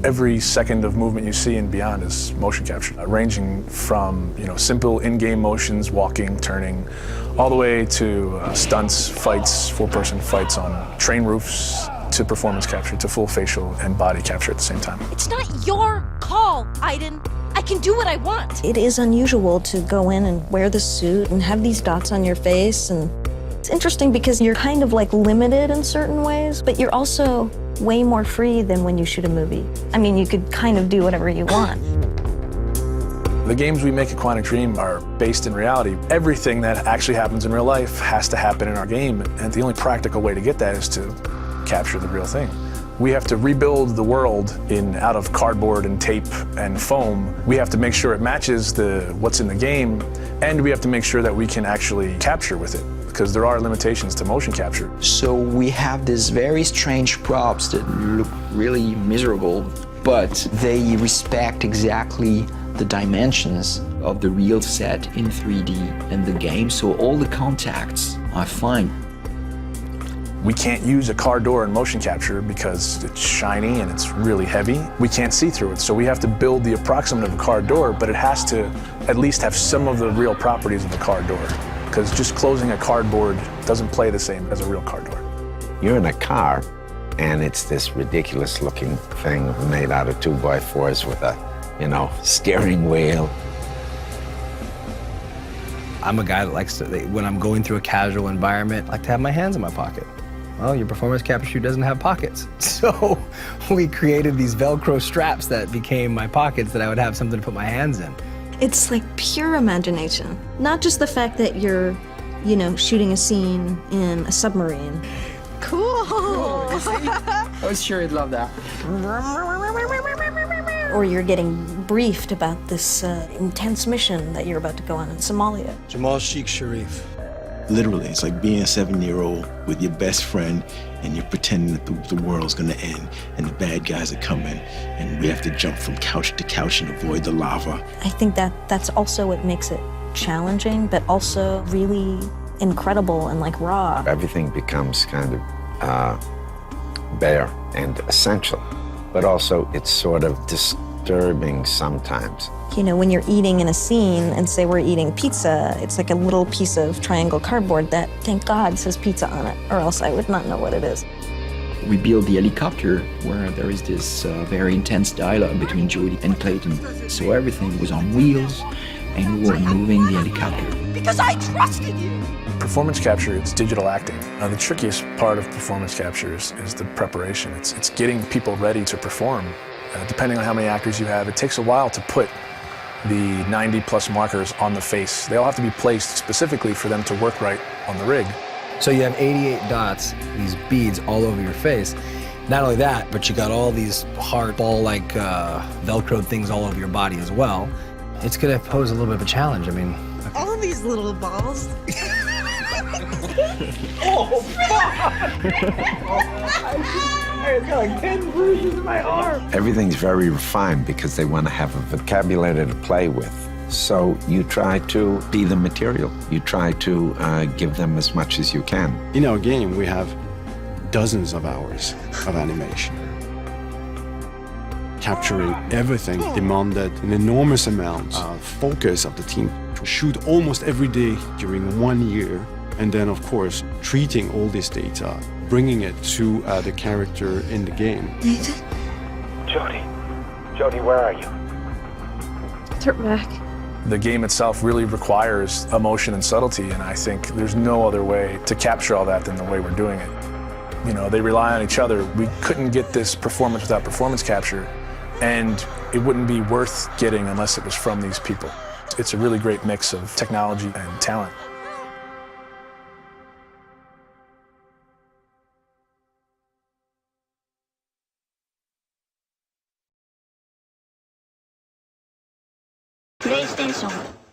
Every second of movement you see and beyond is motion capture, ranging from simple in-game motions, walking, turning, all the way to stunts, fights, full-person fights on train roofs, to performance capture, to full facial and body capture at the same time. It's not your call, Aiden. I can do what I want. It is unusual to go in and wear the suit and have these dots on your face, and it's interesting because you're kind of like limited in certain ways, but you're also way more free than when you shoot a movie. I mean, you could kind of do whatever you want. The games we make at Quantic Dream are based in reality. Everything that actually happens in real life has to happen in our game, and the only practical way to get that is to capture the real thing. We have to rebuild the world out of cardboard and tape and foam. We have to make sure it matches what's in the game, and we have to make sure that we can actually capture with it, because there are limitations to motion capture. So we have these very strange props that look really miserable, but they respect exactly the dimensions of the real set in 3D and the game, so all the contacts are fine. We can't use a car door in motion capture because it's shiny and it's really heavy. We can't see through it, so we have to build the approximate of a car door, but it has to at least have some of the real properties of a car door, because just closing a cardboard doesn't play the same as a real car door. You're in a car, and it's this ridiculous-looking thing made out of 2x4s with a, steering wheel. I'm a guy that likes to, when I'm going through a casual environment, I like to have my hands in my pocket. Well, your performance capture suit doesn't have pockets. So we created these Velcro straps that became my pockets that I would have something to put my hands in. It's like pure imagination. Not just the fact that you're, shooting a scene in a submarine. Cool. I was sure you'd love that. Or you're getting briefed about this intense mission that you're about to go on in Somalia. Jamal Sheikh Sharif. Literally, it's like being a 7-year-old with your best friend and you're pretending that the world's gonna end and the bad guys are coming and we have to jump from couch to couch and avoid the lava. I think that's also what makes it challenging, but also really incredible and like raw. Everything becomes kind of bare and essential, but also it's sort of disturbing sometimes. When you're eating in a scene and say we're eating pizza, it's like a little piece of triangle cardboard that, thank God, says pizza on it, or else I would not know what it is. We built the helicopter where there is this very intense dialogue between Jody and Clayton. So everything was on wheels and we were moving the helicopter. Because I trusted you. Performance capture is digital acting. The trickiest part of performance capture is the preparation. It's getting people ready to perform. Depending on how many actors you have, it takes a while to put the 90+ markers on the face. They all have to be placed specifically for them to work right on the rig. So you have 88 dots, these beads all over your face. Not only that, but you got all these hard ball-like Velcro things all over your body as well. It's gonna pose a little bit of a challenge. I mean, All of these little balls. oh, fuck! I got like 10 bruises in my arm. Everything's very refined because they want to have a vocabulary to play with. So you try to be the material. You try to give them as much as you can. In our game, we have dozens of hours of animation. Capturing everything demanded an enormous amount of focus of the team. To shoot almost every day during 1 year, and then, of course, treating all this data, bringing it to the character in the game. Nathan? Jody, where are you? Turn back. The game itself really requires emotion and subtlety, and I think there's no other way to capture all that than the way we're doing it. They rely on each other. We couldn't get this performance without performance capture, and it wouldn't be worth getting unless it was from these people. It's a really great mix of technology and talent. プレイステーション